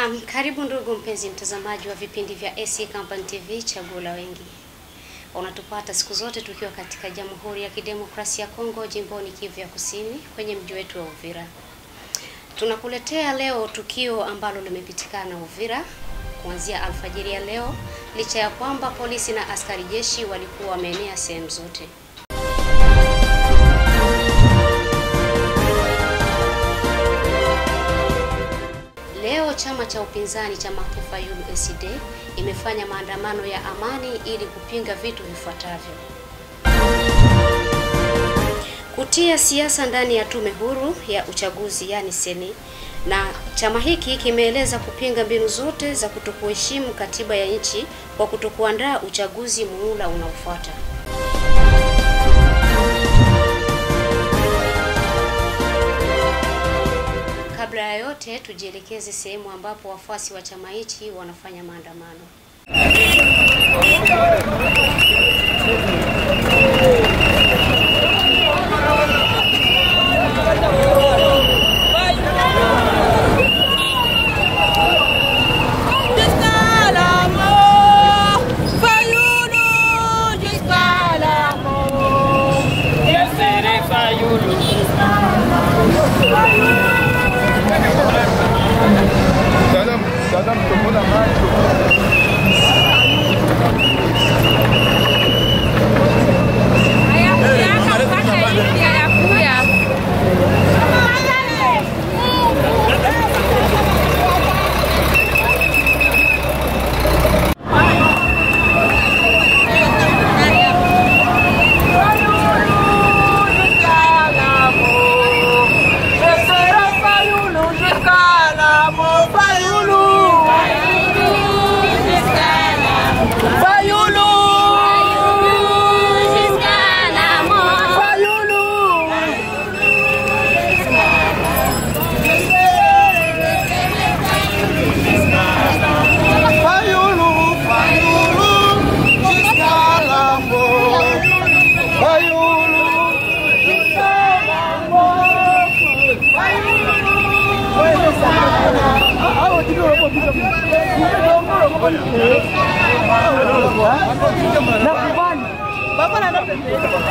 Naam, karibu ndugu mpenzi mtazamaji wa vipindi vya AC Company TV Chaguo la Wengi. Unatupata siku zote tukiwa katika Jamhuri ya Kidemokrasia ya Kongo, jimboni Kivu ya Kusini, kwenye mji wetu wa Uvira. Tunakuletea leo tukio ambalo limepitikana Uvira kuanzia alfajiri ya leo, licha ya kwamba polisi na askari jeshi walikuwa wameenea sehemu zote. Leo chama cha upinzani cha Martin Fayulu SID imefanya maandamano ya amani ili kupinga vitu vifuatavyo: kutia siasa ndani ya tume huru ya uchaguzi yani seni, na chama hiki kimeeleza kupinga mbinu zote za kutokuheshimu katiba ya nchi kwa kutokuandaa uchaguzi muhula unaofuata. Kabla ya yote tujielekeze sehemu ambapo wafuasi wa chama hichi wanafanya maandamano.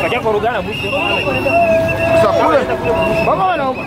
Kaja korugana mwisho. Baba wanaomba.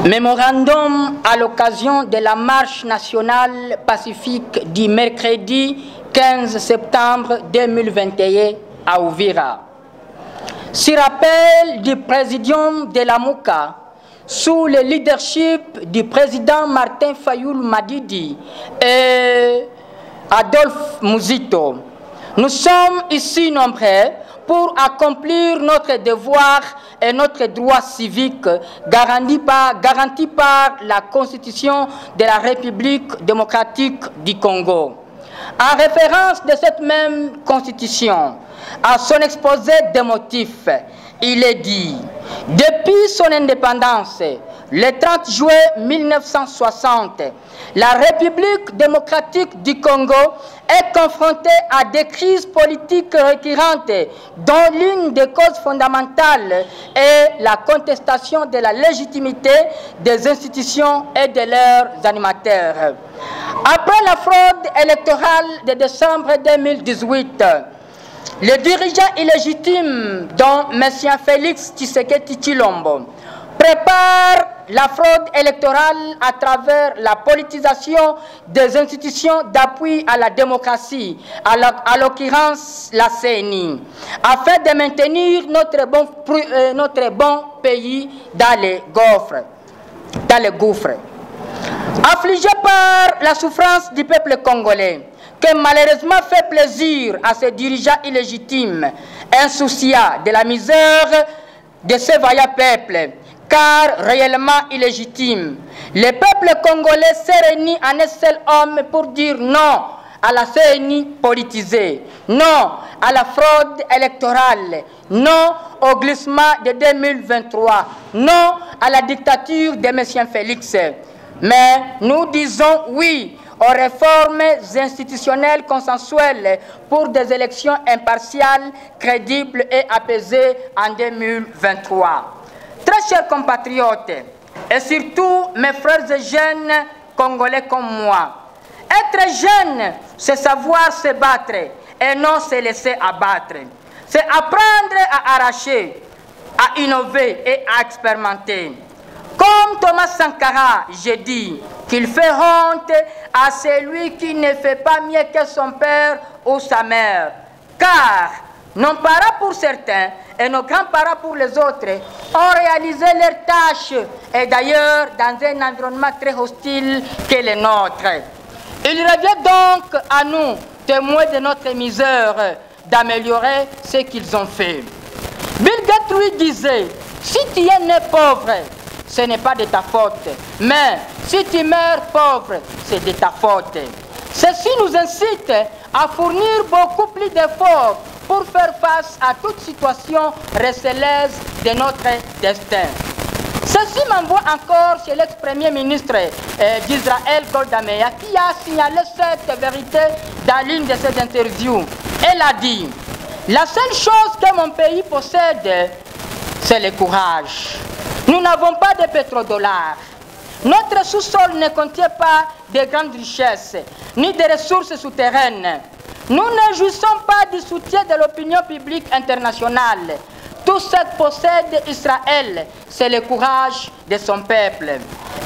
Mémorandum à l'occasion de la marche nationale pacifique du mercredi 15 septembre 2021 à Uvira. Sur rappel du présidium de la MOUCA, sous le leadership du président Martin Fayulu Madidi et Adolphe Muzito, nous sommes ici nombreux pour accomplir notre devoir et notre droit civique garanti par la Constitution de la République démocratique du Congo. En référence de cette même Constitution, à son exposé des motifs, il est dit: depuis son indépendance, le 30 juillet 1960, la République démocratique du Congo est confrontée à des crises politiques récurrentes dont l'une des causes fondamentales est la contestation de la légitimité des institutions et de leurs animateurs. Après la fraude électorale de décembre 2018, le dirigeant illégitime, dont M. Félix Tshisekedi Tshilombo, prépare la fraude électorale à travers la politisation des institutions d'appui à la démocratie, à l'occurrence la CENI, afin de maintenir notre bon pays dans les gouffres. Affligé par la souffrance du peuple congolais, que malheureusement fait plaisir à ces dirigeants illégitimes, insouciants de la misère de ce vaillant peuple, car réellement illégitime. Le peuple congolais s'est réuni en un seul homme pour dire non à la CENI politisée, non à la fraude électorale, non au glissement de 2023, non à la dictature de M. Félix. Mais nous disons oui aux réformes institutionnelles consensuelles pour des élections impartiales, crédibles et apaisées en 2023. Très chers compatriotes, et surtout mes frères et jeunes congolais comme moi, être jeune, c'est savoir se battre et non se laisser abattre. C'est apprendre à arracher, à innover et à expérimenter. Comme Thomas Sankara, j'ai dit qu'il fait honte à celui qui ne fait pas mieux que son père ou sa mère. Car nos parents pour certains et nos grands-parents pour les autres ont réalisé leurs tâches et d'ailleurs dans un environnement très hostile que le nôtre. Il revient donc à nous, témoins de notre misère, d'améliorer ce qu'ils ont fait. Bill Gates lui disait, si tu es né pauvre, ce n'est pas de ta faute, mais si tu meurs pauvre, c'est de ta faute. Ceci nous incite à fournir beaucoup plus d'efforts pour faire face à toute situation recelaise de notre destin. Ceci m'envoie encore chez l'ex-premier ministre d'Israël, Golda Meir, qui a signalé cette vérité dans l'une de ses interviews. Elle a dit, la seule chose que mon pays possède, c'est le courage. Nous n'avons pas de pétrodollars. Notre sous-sol ne contient pas de grandes richesses, ni de ressources souterraines. Nous ne jouissons pas du soutien de l'opinion publique internationale. Tout ce que possède Israël, c'est le courage de son peuple.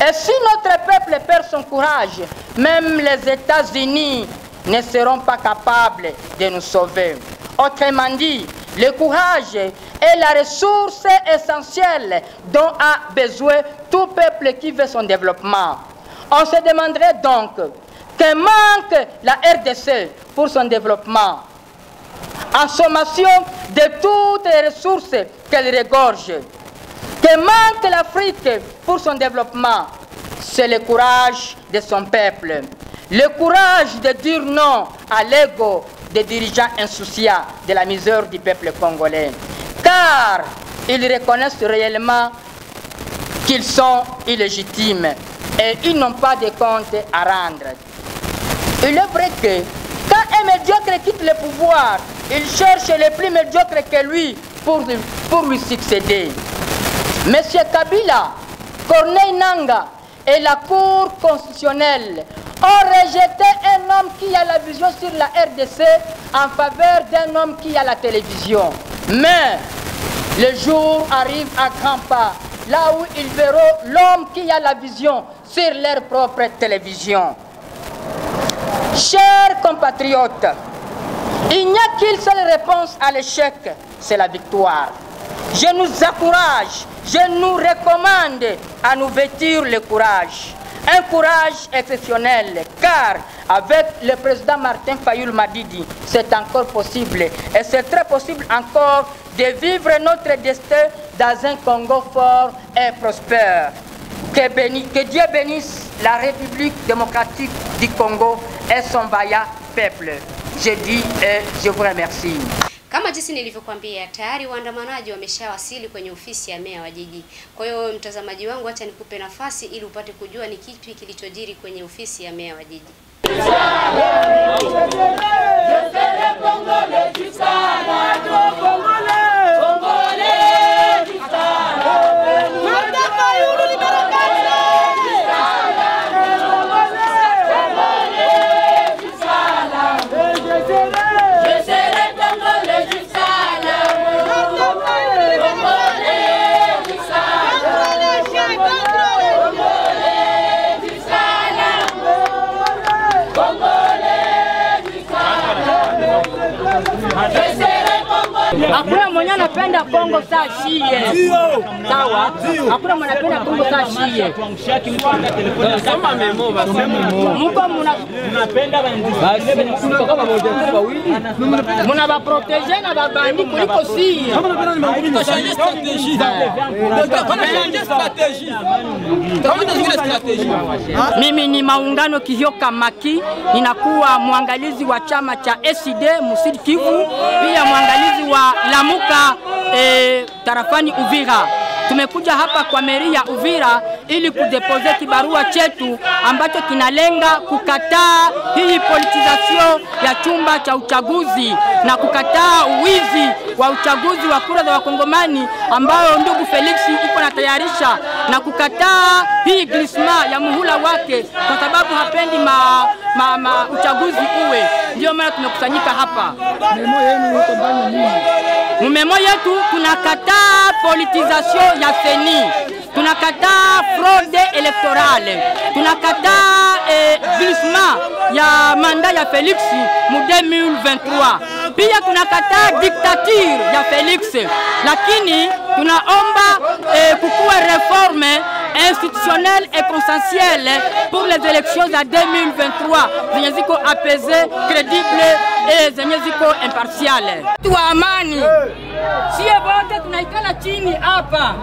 Et si notre peuple perd son courage, même les États-Unis ne seront pas capables de nous sauver. Autrement dit, le courage est la ressource essentielle dont a besoin tout peuple qui veut son développement. On se demanderait donc, que manque la RDC pour son développement? En sommation de toutes les ressources qu'elle regorge. Que manque l'Afrique pour son développement? C'est le courage de son peuple. Le courage de dire non à l'ego des dirigeants insouciants de la misère du peuple congolais. Car ils reconnaissent réellement qu'ils sont illégitimes et ils n'ont pas de compte à rendre. Il est vrai que quand un médiocre quitte le pouvoir, il cherche les plus médiocres que lui pour lui succéder. Monsieur Kabila, Corneille Nangaa et la Cour constitutionnelle ont rejeté un homme qui a la vision sur la RDC en faveur d'un homme qui a la télévision. Mais le jour arrive à grands pas, là où ils verront l'homme qui a la vision sur leur propre télévision. Chers compatriotes, il n'y a qu'une seule réponse à l'échec, c'est la victoire. Je nous encourage, je nous recommande à nous vêtir le courage. Un courage exceptionnel, car avec le président Martin Fayulu Madidi, c'est encore possible. Et c'est très possible encore de vivre notre destin dans un Congo fort et prospère. Que Dieu bénisse la République démocratique du Congo et son vaillant peuple. Je dis et je vous remercie. Kama jinsi nilivyokuambia, tayari waandamanaji wameshawasili kwenye ofisi ya meya wa jiji. Kwa hiyo mtazamaji wangu, acha nikupe nafasi ili upate kujua ni kipi kilichojiri kwenye ofisi ya meya wa jiji. Hakuna mwenye anapenda Kongo saa shie. Sawa? Hakuna mwenye anapenda Kongo saa shie. Kama memo Mungu mnapenda muna ba protéger na babandi kuliko sie. Mimi ni Maungano Kihyoka Maki, ninakuwa mwangalizi wa chama cha SID Musidi Kivu, pia mwangalizi wa Lamuka tarafani Uvira. Tumekuja hapa kwa meri ya Uvira ili kudepose kibarua chetu ambacho kinalenga kukataa hii politizasyon ya chumba cha uchaguzi na kukataa uwizi wa uchaguzi wa kura za wakongomani ambao ndugu Felix iko na tayarisha, na kukataa hii glisma ya muhula wake kwa sababu hapendi uchaguzi uwe. Ndio maana tumekusanyika hapa. Memo yenu iko ndani nini? Mumemo yetu tunakataa politisation ya seni, tunakataa fraude electorale, tunakataa glissement ya manda ya Felix mu 2023. Pia tunakataa dictature ya Felix, lakini tunaomba kukuwe reforme institutionnelle et consensuelle pour les élections à 2023 zenye ziko apaisées, crédibles et zenye ziko impartiales. Wa amani. Sie wote tunaikala chini hapa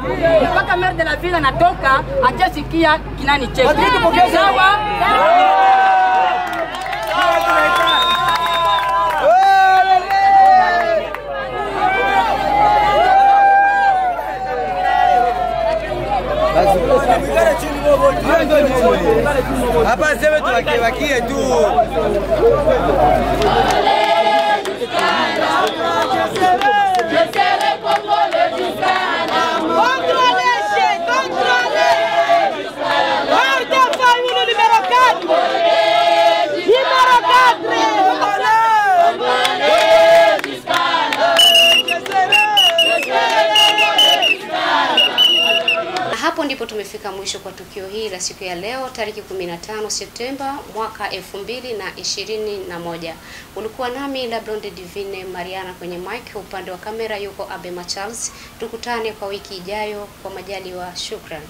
mpaka maire de la ville anatoka ajasikia kinani chetu. Sawa? Hapa sema tuwakie tu. Hapo ndipo tumefika mwisho kwa tukio hili la siku ya leo tariki 15 Septemba mwaka 2021. Ulikuwa nami La Blonde Divine Mariana kwenye mic, upande wa kamera yuko Abema Charles. Tukutane kwa wiki ijayo kwa majaliwa. Shukrani.